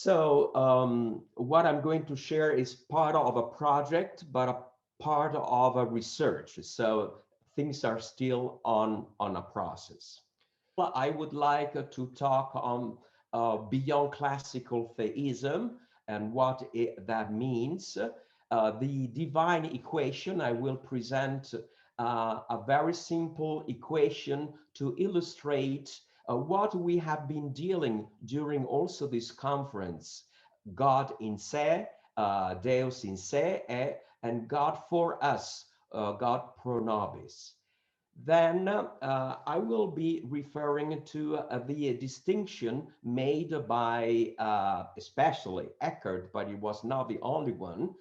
So what I'm going to share is part of a project, but a part of a research. So things are still on a process. I would like to talk on beyond classical theism and what that means. The divine equation, I will present a very simple equation to illustrate what we have been dealing during also this conference. God in se, Deus in se, and God for us, God pro nobis. Then I will be referring to the distinction made by especially Eckhart, but it was not the only one,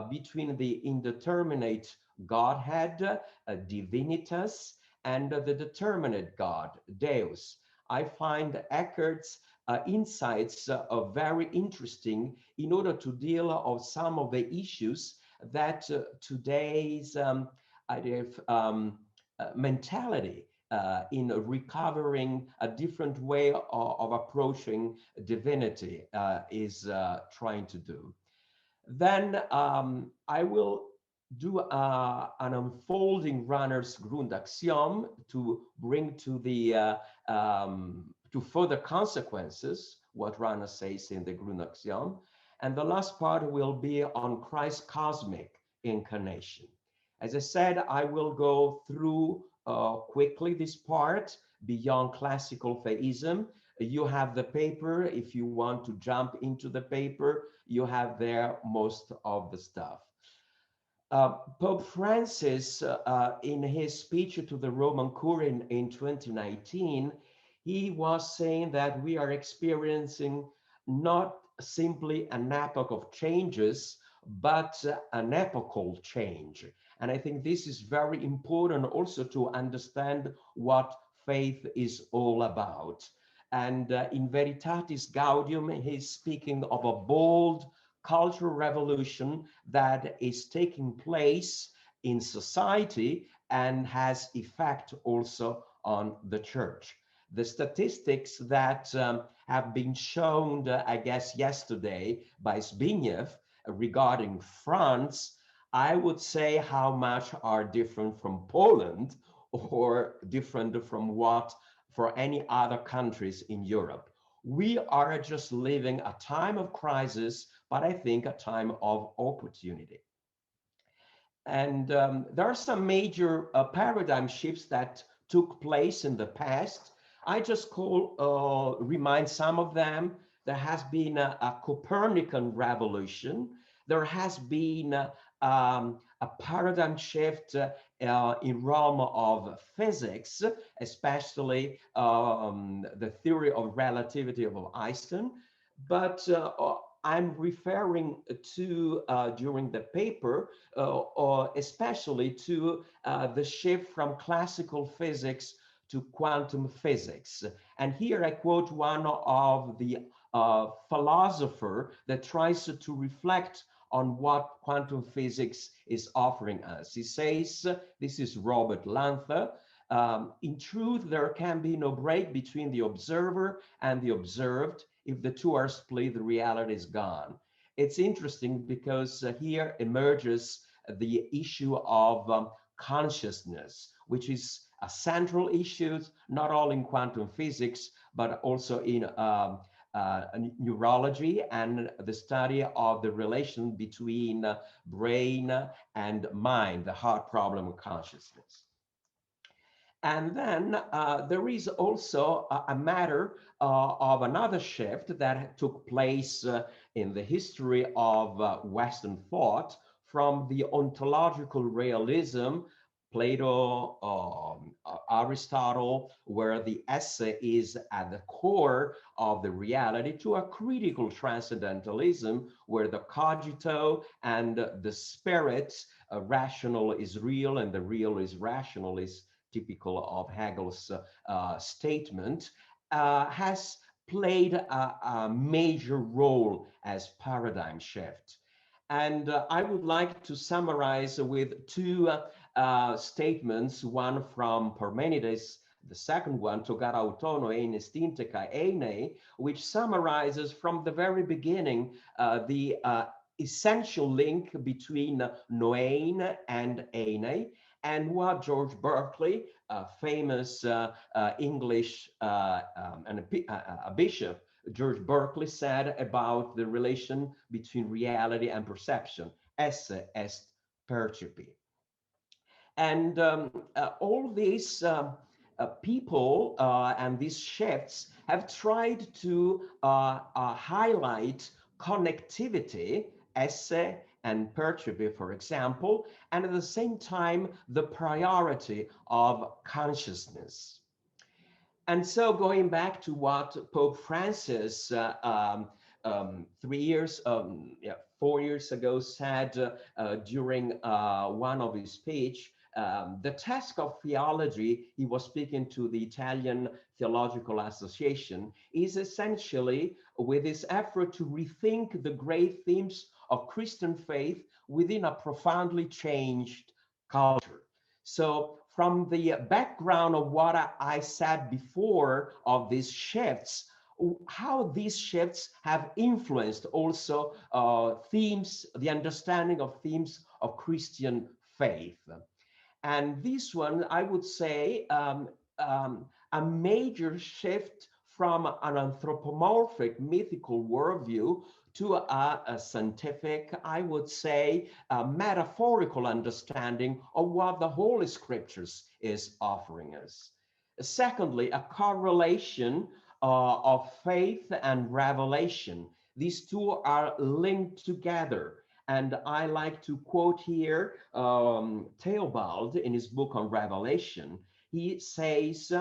between the indeterminate Godhead, divinitas, and the determinate God, Deus. I find Eckhart's insights very interesting in order to deal with some of the issues that today's mentality in recovering a different way of approaching divinity is trying to do. Then I will do an unfolding runner's Grundaxiom to bring to the to further consequences what Runner says in the Grundaxiom. And the last part will be on Christ's cosmic incarnation. As I said, I will go through quickly this part beyond classical theism. You have the paper. If you want to jump into the paper, you have there most of the stuff. Pope Francis, in his speech to the Roman Curia in 2019, he was saying that we are experiencing not simply an epoch of changes, but an epochal change. And I think this is very important also to understand what faith is all about. And in Veritatis Gaudium, he's speaking of a bold cultural revolution that is taking place in society and has effect also on the church. The statistics that have been shown, I guess, yesterday by Zbigniew regarding France, I would say how much are different from Poland or different from what for any other countries in Europe. We are just living a time of crisis, but I think a time of opportunity. And there are some major paradigm shifts that took place in the past. I just remind some of them. There has been a Copernican revolution. There has been a paradigm shift in realm of physics, especially the theory of relativity of Einstein. But I'm referring to, during the paper, or especially to the shift from classical physics to quantum physics. And here I quote one of the philosopher that tries to reflect on what quantum physics is offering us. He says, this is Robert Lanther, in truth, there can be no break between the observer and the observed. If the two are split, the reality is gone. It's interesting because here emerges the issue of consciousness, which is a central issue, not all in quantum physics, but also in neurology and the study of the relation between brain and mind, the heart problem of consciousness. And then there is also a matter of another shift that took place in the history of Western thought from the ontological realism, Plato, Aristotle, where the essay is at the core of the reality, to a critical transcendentalism, where the cogito and the spirit, rational is real and the real is rational, is typical of Hegel's statement, has played a major role as paradigm shift. And I would like to summarize with two statements, one from Parmenides the second one, Togar autono ein estinte kai eine, which summarizes from the very beginning the essential link between noein and eine, and what George Berkeley, a famous English and a bishop, George Berkeley, said about the relation between reality and perception, esse est percipi. And all these people and these shifts have tried to highlight connectivity, esse and percipi, for example, and at the same time, the priority of consciousness. And so going back to what Pope Francis 4 years ago said during one of his speech, the task of theology, he was speaking to the Italian Theological Association, is essentially with this effort to rethink the great themes of Christian faith within a profoundly changed culture. So from the background of what I said before of these shifts, how these shifts have influenced also themes, the understanding of themes of Christian faith. And this one, I would say, a major shift from an anthropomorphic mythical worldview to a scientific, I would say, a metaphorical understanding of what the Holy Scriptures is offering us. Secondly, a correlation of faith and revelation. These two are linked together. And I like to quote here Theobald in his book on Revelation. He says,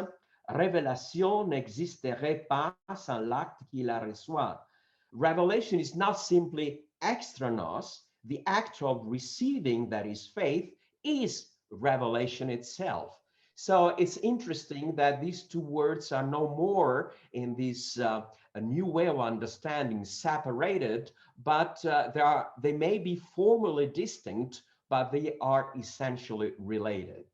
Révélation n'existerait pas sans l'acte qui la reçoit. Revelation is not simply extra nos, the act of receiving, that is faith, is revelation itself. So it's interesting that these two words are no more in this a new way of understanding separated, but they may be formally distinct, but they are essentially related.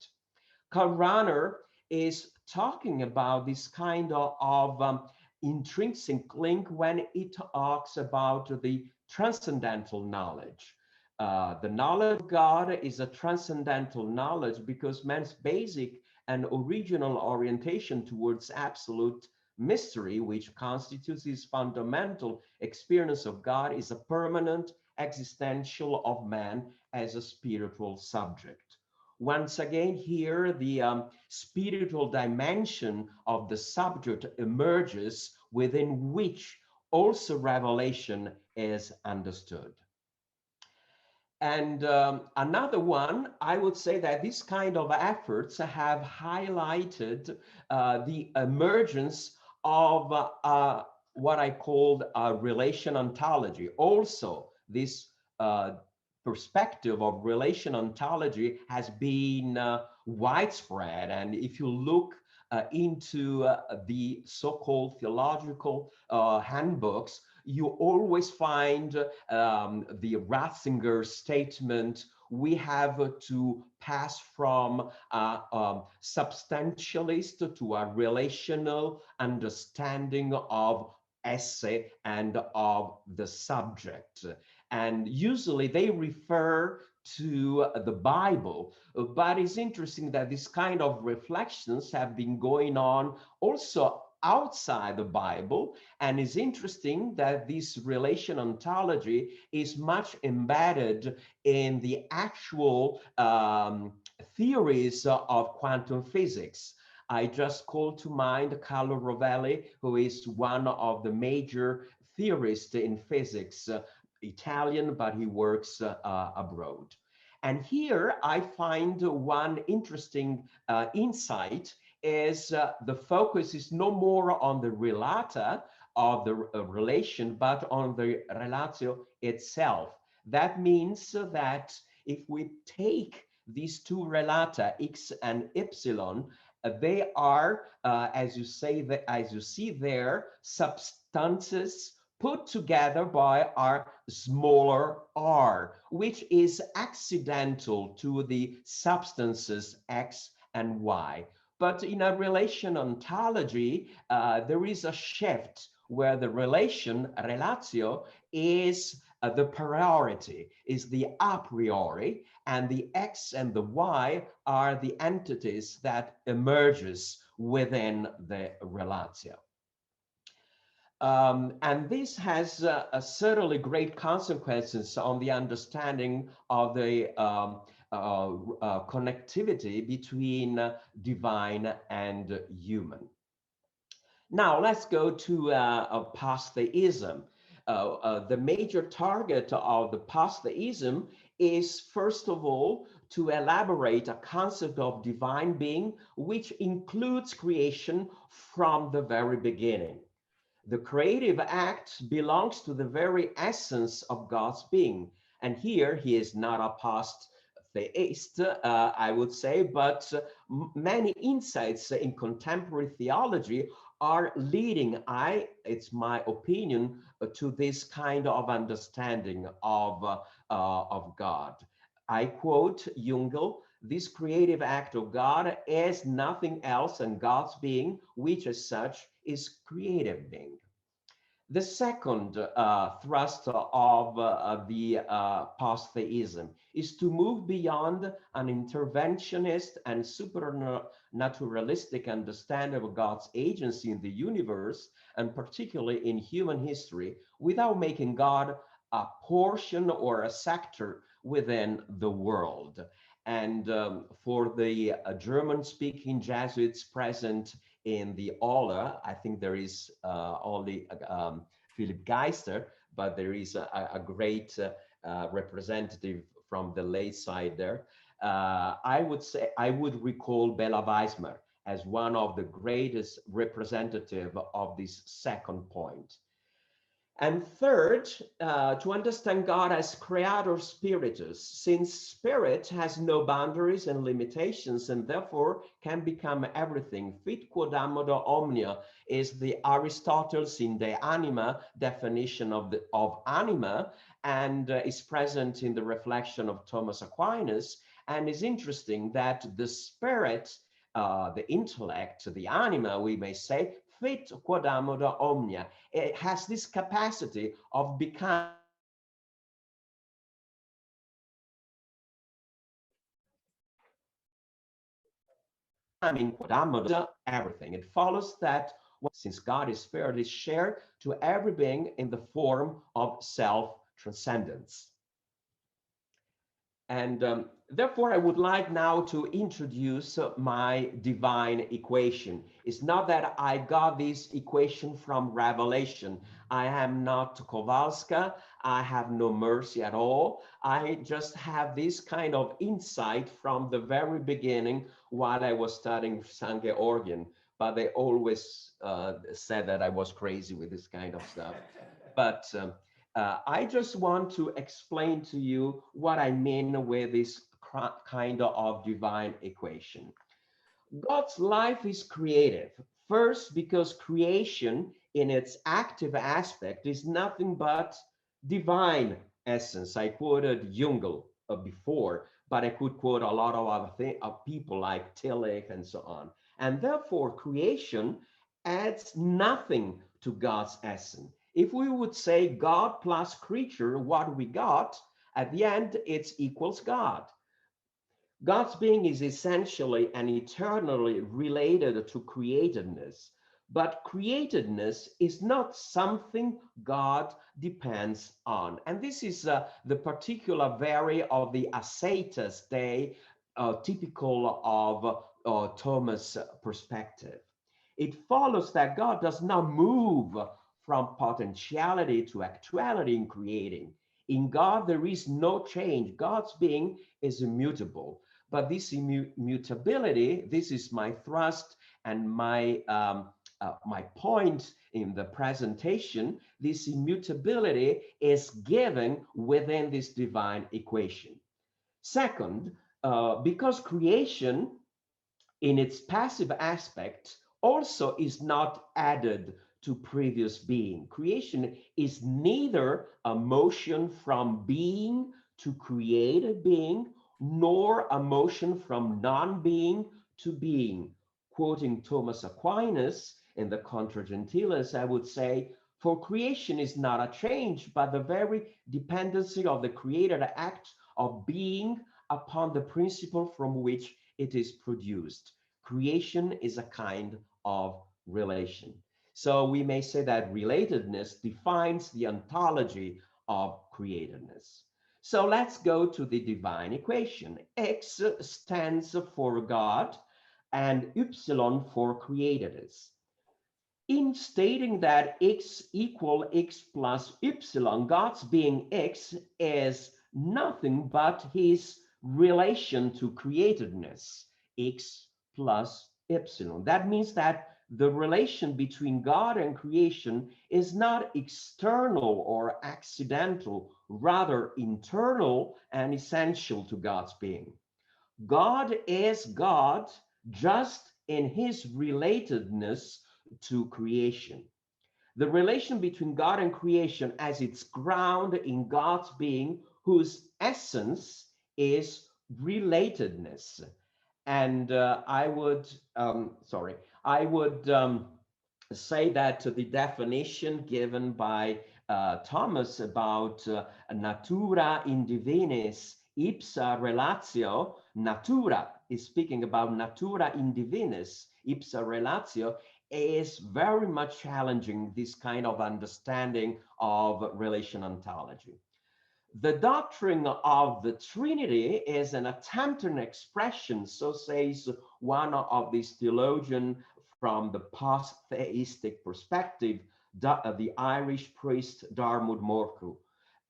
Karl Rahner is talking about this kind of intrinsic link when he talks about the transcendental knowledge. The knowledge of God is a transcendental knowledge because man's basic and original orientation towards absolute mystery, which constitutes his fundamental experience of God, is a permanent existential of man as a spiritual subject. Once again, here the spiritual dimension of the subject emerges, within which also revelation is understood. And another one, I would say that these kind of efforts have highlighted the emergence of what I called relation ontology. Also, this perspective of relation ontology has been widespread. And if you look into the so-called theological handbooks, you always find the Ratzinger statement, we have to pass from a substantialist to a relational understanding of esse and of the subject. And usually they refer to the Bible, but it's interesting that this kind of reflections have been going on also outside the Bible, and it's interesting that this relation ontology is much embedded in the actual theories of quantum physics. I just call to mind Carlo Rovelli, who is one of the major theorists in physics, Italian, but he works abroad. And here I find one interesting insight is the focus is no more on the relata of the relation, but on the relatio itself. That means that if we take these two relata, x and y, they are, as you see there, substances put together by our smaller r, which is accidental to the substances x and y. But in a relation ontology, there is a shift where the relatio, is the priority, is the a priori, and the X and the Y are the entities that emerges within the relatio. And this has certainly great consequences on the understanding of the connectivity between divine and human. Now, let's go to Post-Theism. The major target of the Post-Theism is, first of all, to elaborate a concept of divine being, which includes creation from the very beginning. The creative act belongs to the very essence of God's being. And here he is not a post-theist, I would say, but many insights in contemporary theology are leading, it's my opinion, to this kind of understanding of God. I quote Jungel: "This creative act of God is nothing else than God's being, which as such is creative being." The second thrust of the post-theism is to move beyond an interventionist and supernaturalistic understanding of God's agency in the universe, and particularly in human history, without making God a portion or a sector within the world. And for the German-speaking Jesuits present in the aula, I think there is only Philip Geister, but there is a great representative from the lay side there. I would recall Bela Weismer as one of the greatest representative of this second point. And third, to understand God as creator spiritus, since spirit has no boundaries and limitations and therefore can become everything. Fit quod ammodo omnia is the Aristotle's in De Anima definition of anima, and is present in the reflection of Thomas Aquinas. And is interesting that the spirit, the intellect, the anima, we may say, fit quod ammodo omnia. It has this capacity of becoming quod ammodo everything. It follows that since God is spirit, is shared to every being in the form of self-transcendence. And therefore, I would like now to introduce my divine equation. It's not that I got this equation from Revelation. I am not Kowalska. I have no mercy at all. I just have this kind of insight from the very beginning while I was studying St. Georgian. But they always said that I was crazy with this kind of stuff. But I just want to explain to you what I mean with this kind of divine equation. God's life is creative. First, because creation in its active aspect is nothing but divine essence. I quoted Jungel before, but I could quote a lot of other people like Tillich and so on. And therefore, creation adds nothing to God's essence. If we would say God plus creature, what we got, at the end, it equals God. God's being is essentially and eternally related to createdness, but createdness is not something God depends on. And this is the particular vary of the Ascetus Day, typical of Thomas' perspective. It follows that God does not move from potentiality to actuality in creating. In God, there is no change. God's being is immutable. But this immutability, this is my thrust and my point in the presentation. This immutability is given within this divine equation. Second, because creation in its passive aspect also is not added to previous being. Creation is neither a motion from being to created being, nor a motion from non-being to being. quoting Thomas Aquinas in the Contra Gentiles, I would say, for creation is not a change, but the very dependency of the created act of being upon the principle from which it is produced. Creation is a kind of relation. So we may say that relatedness defines the ontology of createdness. So let's go to the divine equation. X stands for God and Y for createdness. In stating that X equal X plus Y, God's being X is nothing but his relation to createdness, X plus Y. That means that the relation between God and creation is not external or accidental, rather internal and essential to God's being. God is God just in his relatedness to creation. The relation between God and creation as its ground in God's being, whose essence is relatedness. And I would say that the definition given by Thomas about natura in divinis ipsa relatio, natura is speaking about natura in divinis ipsa relatio, is very much challenging this kind of understanding of relation ontology. The doctrine of the Trinity is an attempt and expression, so says one of these theologians from the post-theistic perspective, the Irish priest Diarmuid Morcue.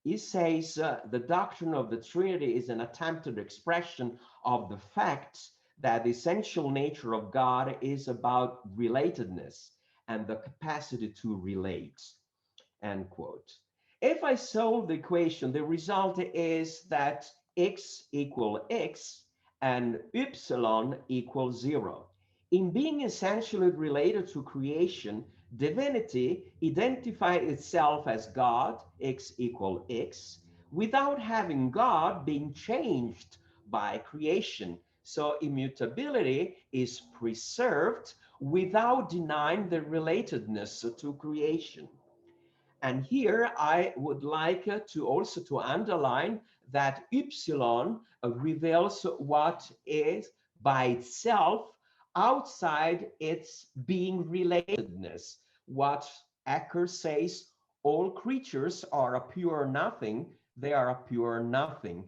He says the doctrine of the Trinity is an attempted expression of the fact that the essential nature of God is about relatedness and the capacity to relate, end quote. If I solve the equation, the result is that X equal X and Y equals 0. In being essentially related to creation, divinity identifies itself as God, X equal X, without having God being changed by creation. So immutability is preserved without denying the relatedness to creation. And here I would like to also to underline that Y reveals what is by itself outside its being relatedness. What Ecker says, all creatures are a pure nothing, they are a pure nothing.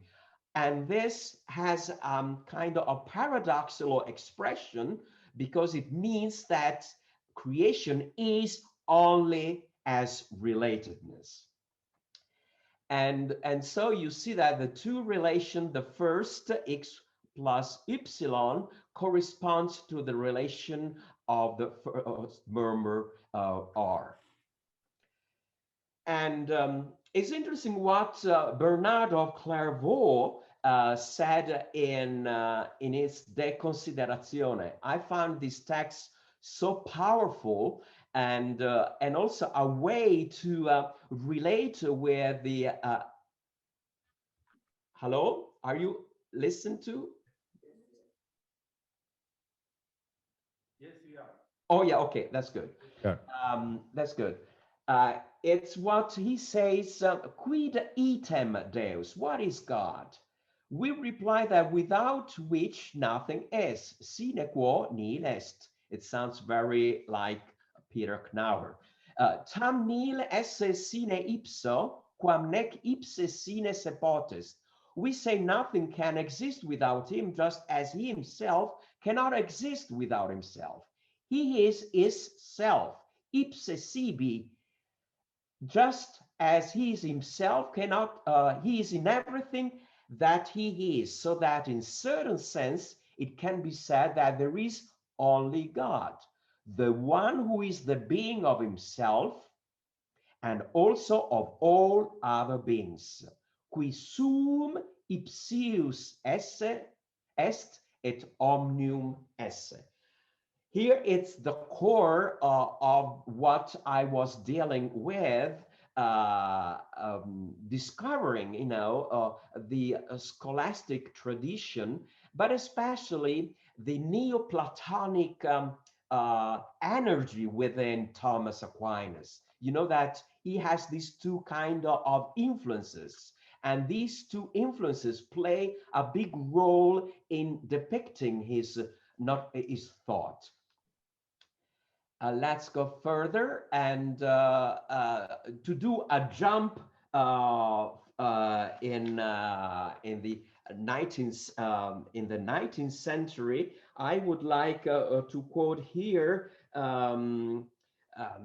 And this has kind of a paradoxical expression because it means that creation is only as relatedness. And so you see that the two relation, the first X plus Y corresponds to the relation of the first murmur R. And it's interesting what Bernard of Clairvaux said in his De Considerazione. I found this text so powerful and also a way to relate with the hello, are you listening to? Yes, we are. Oh yeah, okay, that's good. Sure. That's good. It's what he says, quid item Deus, what is God? We reply that without which nothing is, sine quo nihil est. It sounds very like Peter Knauer. Tam nihil esse sine ipso, quam nec ipse sine se potest. We say nothing can exist without him, just as he himself cannot exist without himself. He is self, ipse sibi, just as he is himself cannot, he is in everything that he is, so that in certain sense it can be said that there is only God, the one who is the being of himself and also of all other beings, qui sum ipsius esse est et omnium esse. Here it's the core of what I was dealing with discovering, the scholastic tradition, but especially the Neoplatonic energy within Thomas Aquinas. You know that he has these two kind of influences, and these two influences play a big role in depicting his not his thought. Let's go further and to do a jump in the 19th century. I would like to quote here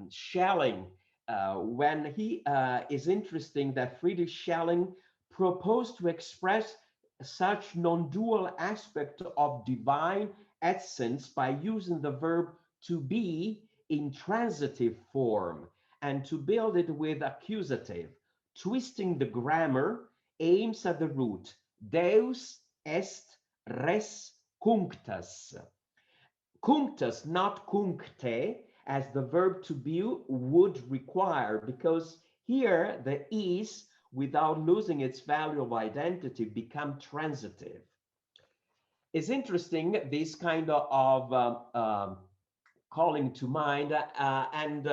Schelling, when he is interesting that Friedrich Schelling proposed to express such non-dual aspect of divine essence by using the verb to be in transitive form and to build it with accusative. Twisting the grammar aims at the root. Deus est res cunctus. Cunctus, not cuncte, as the verb to be would require, because here the is, without losing its value of identity, become transitive. It's interesting, this kind of calling to mind, and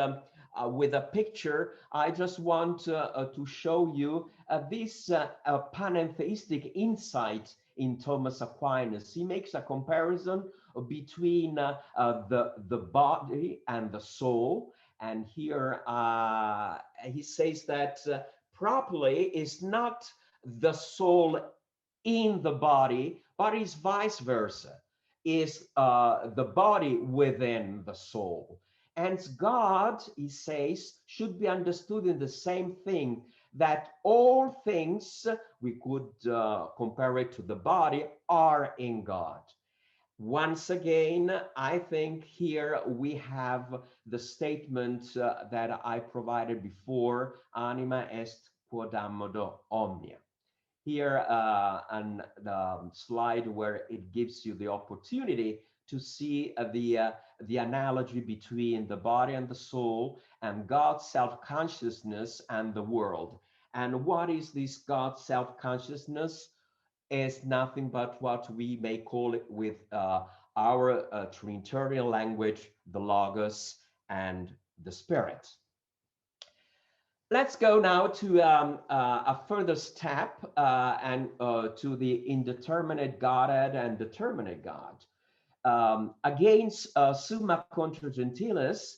with a picture, I just want to show you this panentheistic insight in Thomas Aquinas. He makes a comparison between the body and the soul, and here he says that properly is not the soul in the body, but is vice versa, is the body within the soul. And God, he says, should be understood in the same thing, that all things, we could compare it to the body, are in God. Once again, I think here we have the statement that I provided before, anima est quod ammodo omnia. Here on the slide where it gives you the opportunity to see the analogy between the body and the soul and God's self-consciousness and the world. And what is this God's self-consciousness? Is nothing but what we may call it with our Trinitarian language, the Logos and the Spirit. Let's go now to a further step and to the indeterminate Godhead and determinate God. Against Summa contra Gentiles,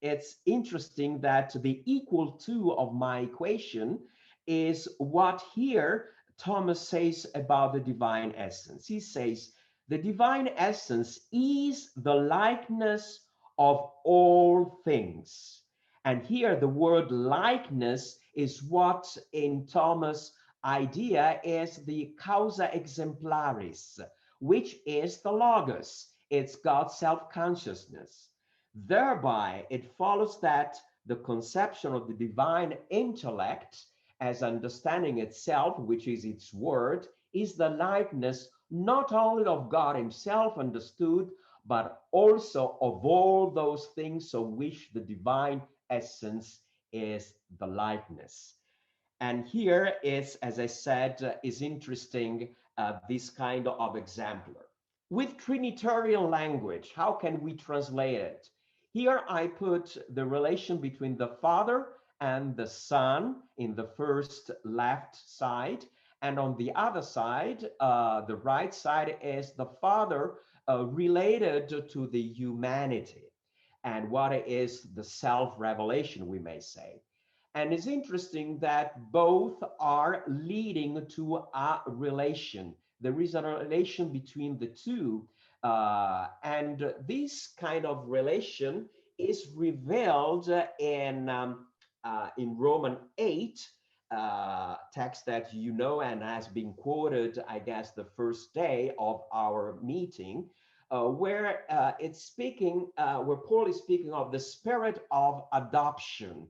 it's interesting that the equal to of my equation is what here Thomas says about the divine essence. He says, the divine essence is the likeness of all things. And here the word likeness is what in Thomas' idea is the causa exemplaris, which is the Logos. It's God's self-consciousness. Thereby, it follows that the conception of the divine intellect as understanding itself, which is its word, is the likeness not only of God himself understood, but also of all those things of which the divine essence is the likeness. And here is, as I said, is interesting, this kind of exemplar. With Trinitarian language, how can we translate it? Here I put the relation between the Father and the Son in the first left side. And on the other side, the right side is the Father related to the humanity and what is the self-revelation, we may say. And it's interesting that both are leading to a relation. There is a relation between the two. And this kind of relation is revealed in Romans 8, text that you know and has been quoted, I guess, the first day of our meeting, where it's speaking, where Paul is speaking of the spirit of adoption.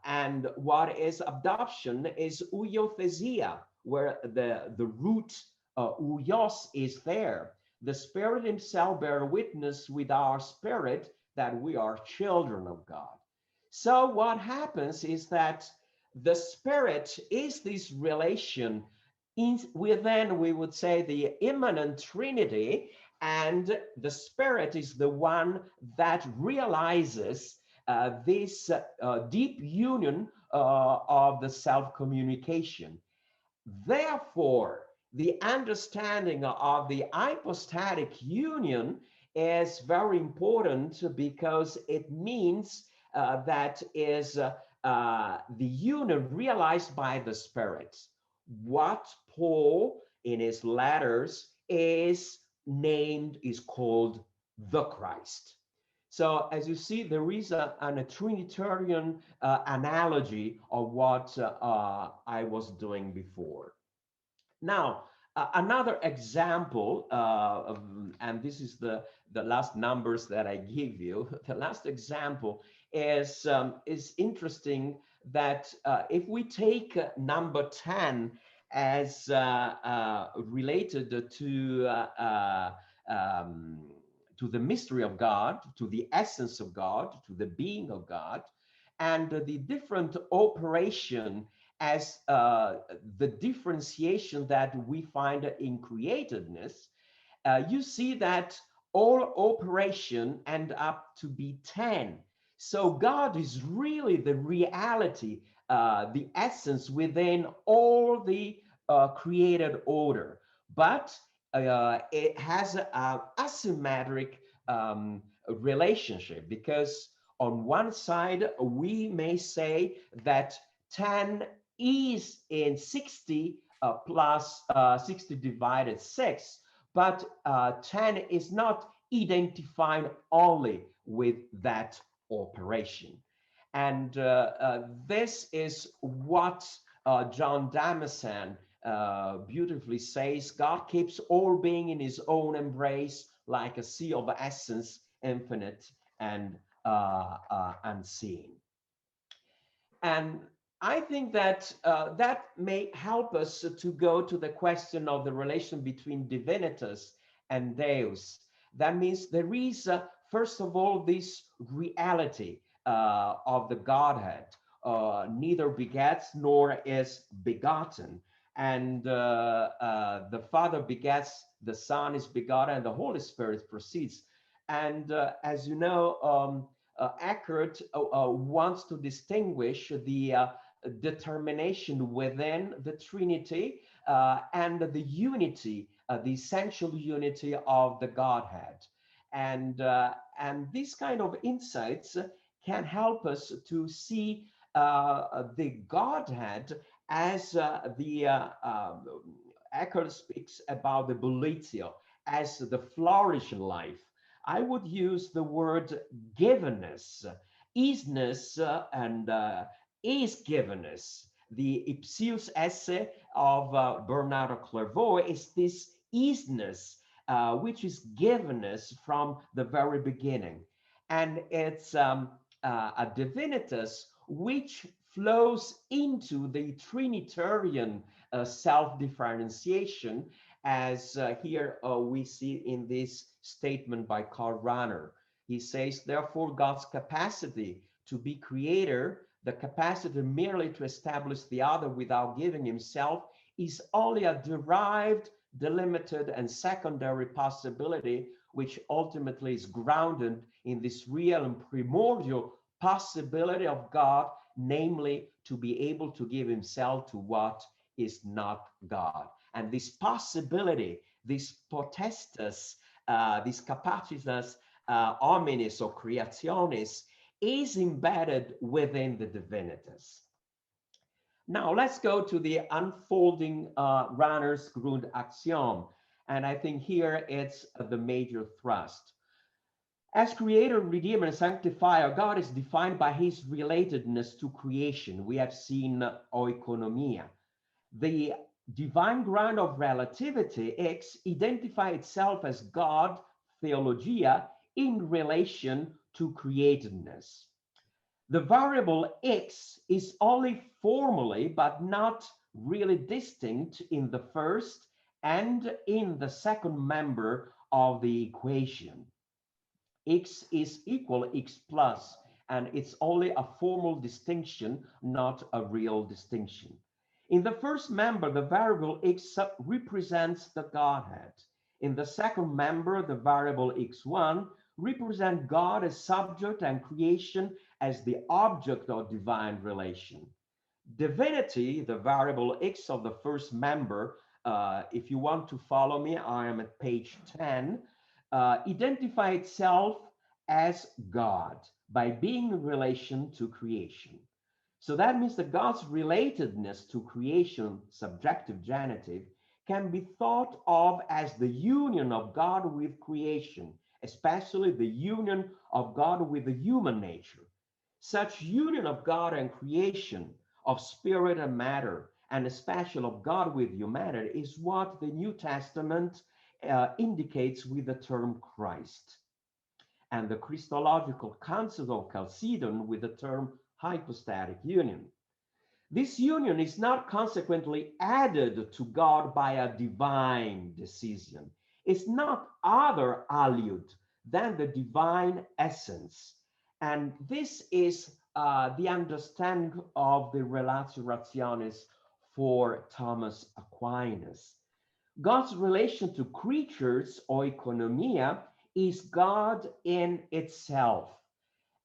And what is adoption is ouiothesia, where the root ouios is there. The Spirit himself bears witness with our spirit that we are children of God. So what happens is that the Spirit is this relation within, we would say, the immanent Trinity, and the Spirit is the one that realizes this deep union of the self-communication. Therefore, the understanding of the hypostatic union is very important because it means that is the union realized by the Spirit. What Paul in his letters is called the Christ. So as you see, there is a Trinitarian analogy of what I was doing before. Now, another example, and this is the last numbers that I give you. The last example is interesting that if we take number 10 as related to the mystery of God, to the essence of God, to the being of God, and the different operation as the differentiation that we find in createdness, you see that all operation end up to be 10. So God is really the reality, the essence within all the created order. But it has an asymmetric relationship, because on one side, we may say that 10 is in 60 plus 60 divided 6, but 10 is not identified only with that operation. And this is what John Damascene beautifully says: God keeps all being in his own embrace, like a sea of essence, infinite and unseen. And I think that that may help us to go to the question of the relation between divinitas and Deus. That means there is, first of all, this reality of the Godhead, neither begets nor is begotten. And the Father begets, the Son is begotten, and the Holy Spirit proceeds. And as you know, Eckhart wants to distinguish the determination within the Trinity and the unity, the essential unity of the Godhead. And these kind of insights can help us to see the Godhead as Eckhart speaks about the Bullitio, as the flourishing life. I would use the word givenness, isness, and is givenness. The ipsius esse of Bernard of Clairvaux is this isness, which is givenness from the very beginning. And it's a divinitas which flows into the Trinitarian self-differentiation, as here we see in this statement by Karl Rahner. He says, therefore, God's capacity to be creator, the capacity merely to establish the other without giving himself, is only a derived, delimited, and secondary possibility, which ultimately is grounded in this real and primordial possibility of God, namely to be able to give himself to what is not God. And this possibility, this potestas, this capacitas hominis or creationis, is embedded within the divinitas. Now let's go to the unfolding Rahner's Grundaxiom. And I think here it's the major thrust. As creator, redeemer, and sanctifier, God is defined by his relatedness to creation. We have seen oikonomia. The divine ground of relativity, X, identifies itself as God, theologia, in relation to createdness. The variable X is only formally, but not really distinct in the first and in the second member of the equation. X is equal X plus and it's only a formal distinction, not a real distinction. In the first member, the variable x represents the Godhead. In the second member, the variable x1 represent God as subject and creation as the object of divine relation. Divinity, the variable x of the first member, if you want to follow me, I am at page 10, identify itself as God by being in relation to creation. So that means that God's relatedness to creation, subjective genitive, can be thought of as the union of God with creation, especially the union of God with the human nature. Such union of God and creation, of spirit and matter, and especially of God with humanity, is what the New Testament indicates with the term Christ, and the Christological Council of Chalcedon with the term hypostatic union. This union is not consequently added to God by a divine decision. It's not other allude than the divine essence. And this is the understanding of the Relatio Rationis for Thomas Aquinas. God's relation to creatures, oikonomia, is God in itself.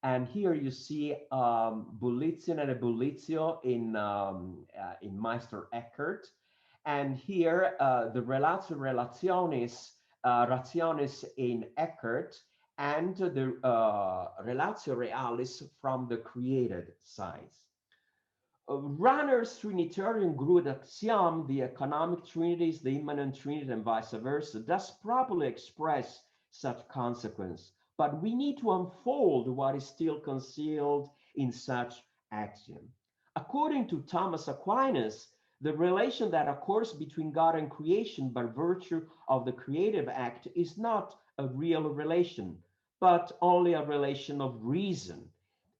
And here you see Bulitzin and Ebullitio in Meister Eckhart. And here the Relatio Relationis, Rationis in Eckhart, and the Relatio Realis from the created side. Ranner's Trinitarian Grund axiom, the economic trinities, the immanent trinity, and vice versa, does properly express such consequence, but we need to unfold what is still concealed in such axiom. According to Thomas Aquinas, the relation that occurs between God and creation by virtue of the creative act is not a real relation, but only a relation of reason.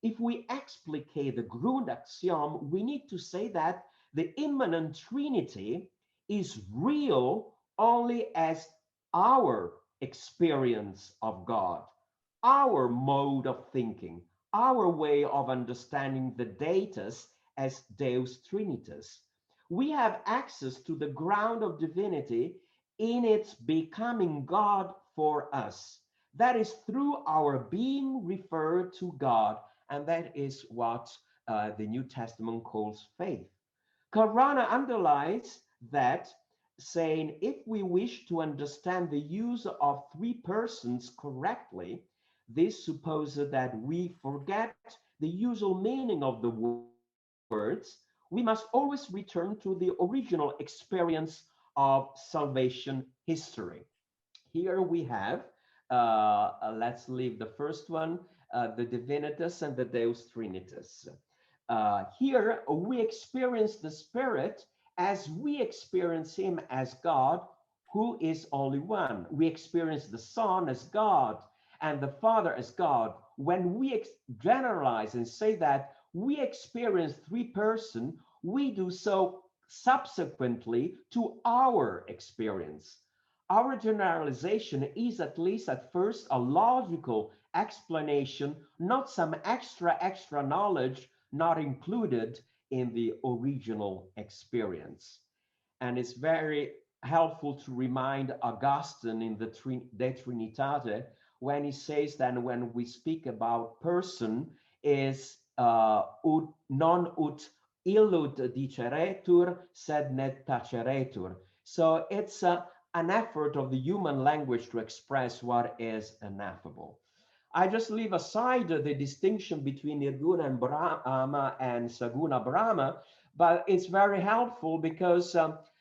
If we explicate the Grund axiom, we need to say that the immanent trinity is real only as our experience of God, our mode of thinking, our way of understanding the Deus as Deus Trinitas. We have access to the ground of divinity in its becoming God for us. That is through our being referred to God, and that is what the New Testament calls faith. Karana underlines that, saying if we wish to understand the use of three persons correctly, this supposes that we forget the usual meaning of the words. We must always return to the original experience of salvation history. Here we have, let's leave the first one, the Divinitas and the Deus Trinitas. Here we experience the Spirit as we experience him as God, who is only one. We experience the Son as God and the Father as God. When we generalize and say that we experience three persons, we do so subsequently to our experience. Our generalization is, at least at first, a logical explanation, not some extra knowledge not included in the original experience. And it's very helpful to remind Augustine in the De Trinitate when he says that when we speak about person is non ut illud diceretur, sed ne taceretur. So it's an effort of the human language to express what is ineffable. I just leave aside the distinction between Nirguna and Brahma and Saguna Brahma, but it's very helpful because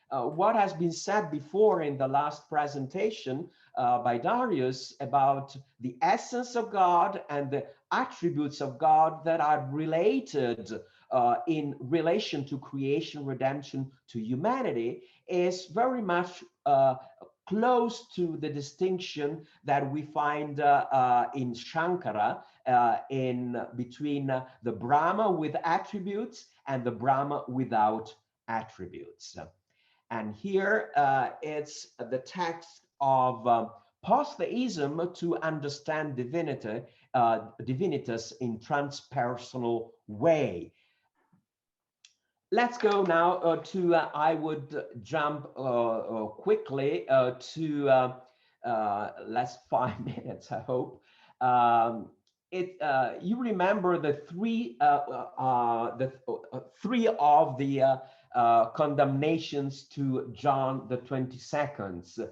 what has been said before in the last presentation by Darius about the essence of God and the attributes of God that are related in relation to creation, redemption, to humanity is very much close to the distinction that we find in Shankara in between the Brahma with attributes and the Brahma without attributes. And here it's the text of Post-Theism to understand divinity divinitas in transpersonal way. Let's go now to, I would jump quickly to last 5 minutes, I hope. You remember the three of the condemnations to John the 22nd,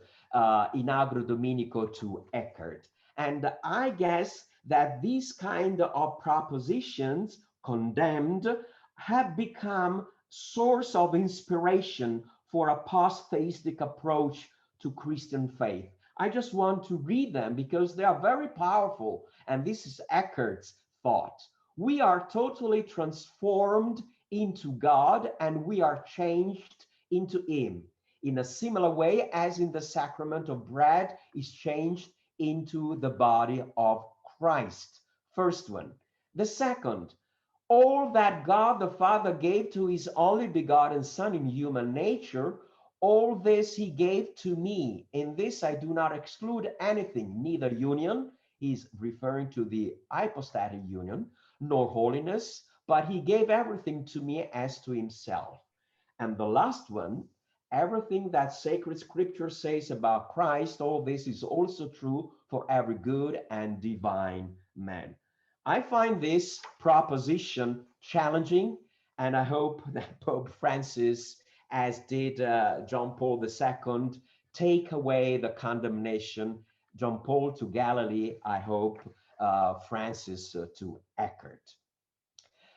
in Agro Dominico to Eckhart. And I guess that these kind of propositions condemned have become source of inspiration for a post-theistic approach to Christian faith. I just want to read them because they are very powerful, and this is Eckhart's thought. We are totally transformed into God, and we are changed into Him in a similar way as in the sacrament of bread is changed into the body of Christ. First one. The second, all that God the Father gave to his only begotten Son in human nature, all this he gave to me. In this I do not exclude anything, neither union, he's referring to the hypostatic union, nor holiness, but he gave everything to me as to himself. And the last one, everything that sacred scripture says about Christ, all this is also true for every good and divine man. I find this proposition challenging, and I hope that Pope Francis, as did John Paul II, take away the condemnation. John Paul to Galilee, I hope, Francis to Eckhart.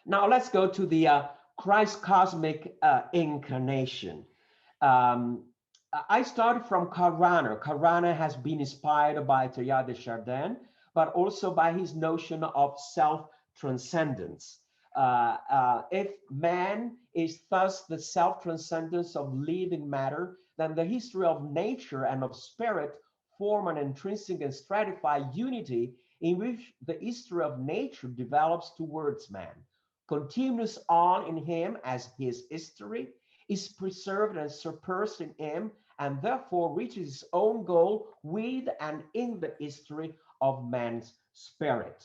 Now let's go to the Christ cosmic incarnation. I started from Karl Rahner. Karl Rahner has been inspired by Teilhard de Chardin, but also by his notion of self-transcendence. If man is thus the self-transcendence of living matter, then the history of nature and of spirit form an intrinsic and stratified unity in which the history of nature develops towards man, continues on in him as his history, is preserved and surpassed in him, and therefore reaches its own goal with and in the history of man's spirit.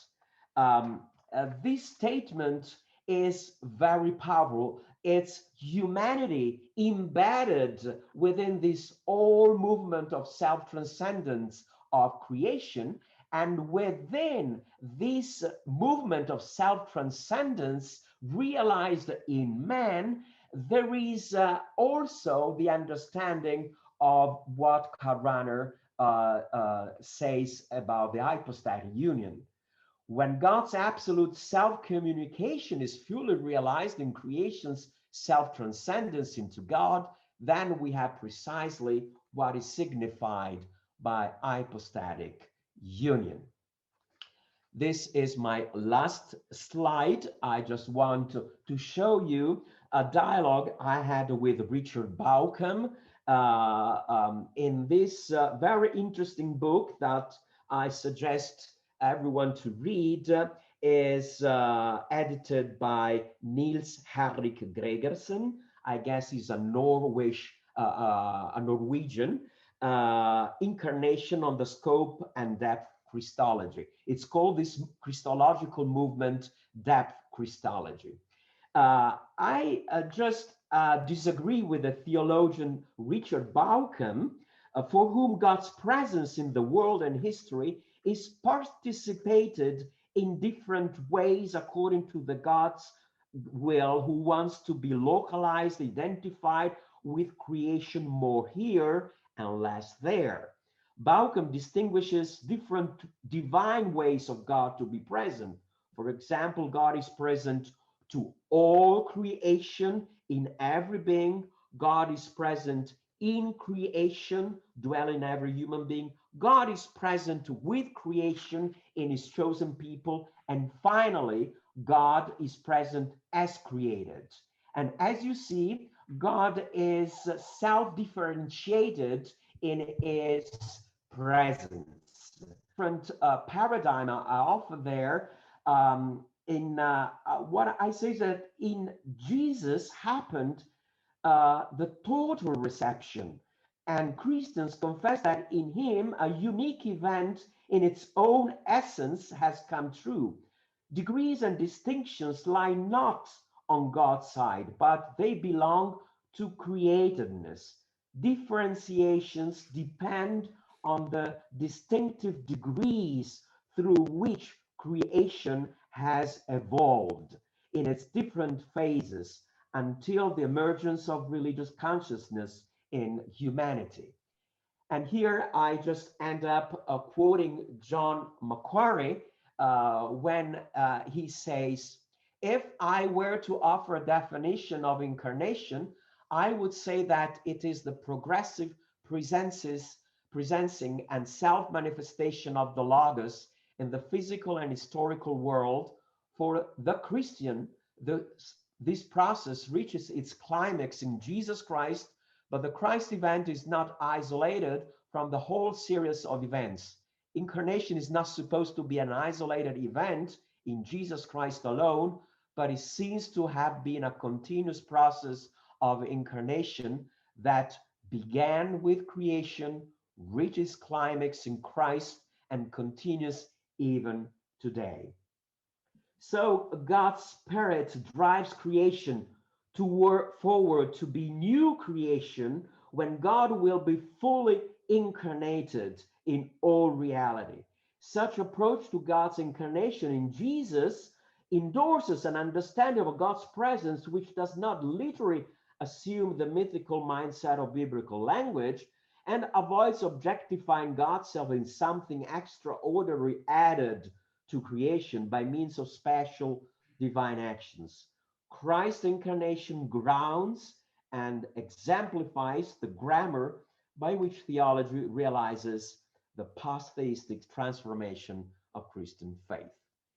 This statement is very powerful. It's humanity embedded within this whole movement of self-transcendence of creation. And within this movement of self-transcendence realized in man, there is also the understanding of what Karl Rahner says about the hypostatic union. When God's absolute self-communication is fully realized in creation's self-transcendence into God, then we have precisely what is signified by hypostatic union. This is my last slide. I just want to show you a dialogue I had with Richard Bauckham in this very interesting book that I suggest everyone to read. Is edited by Niels Henrik Gregersen. I guess he's a Norwegian. Incarnation on the Scope and Depth Christology. It's called this Christological movement, Depth Christology. I just disagree with the theologian Richard Bauckham, for whom God's presence in the world and history is participated in different ways according to the God's will, who wants to be localized, identified with creation more here and less there. Bauckham distinguishes different divine ways of God to be present. For example, God is present to all creation in every being. God is present in creation, dwelling in every human being. God is present with creation in his chosen people. And finally, God is present as created. And as you see, God is self-differentiated in his presence. Different paradigm I offer there. What I say is that in Jesus happened the total reception, and Christians confess that in him a unique event in its own essence has come true. Degrees and distinctions lie not on God's side, but they belong to createdness. Differentiations depend on the distinctive degrees through which creation has evolved in its different phases until the emergence of religious consciousness in humanity. And here I just end up quoting John Macquarie when he says, if I were to offer a definition of incarnation, I would say that it is the progressive presencing and self-manifestation of the Logos in the physical and historical world. For the Christian, this process reaches its climax in Jesus Christ, but the Christ event is not isolated from the whole series of events. Incarnation is not supposed to be an isolated event in Jesus Christ alone, but it seems to have been a continuous process of incarnation that began with creation, reaches climax in Christ, and continues even today. So God's Spirit drives creation to work forward to be new creation when God will be fully incarnated in all reality. Such approach to God's incarnation in Jesus endorses an understanding of God's presence which does not literally assume the mythical mindset of biblical language and avoids objectifying God's self in something extraordinary added to creation by means of special divine actions. Christ's incarnation grounds and exemplifies the grammar by which theology realizes the post-theistic transformation of Christian faith.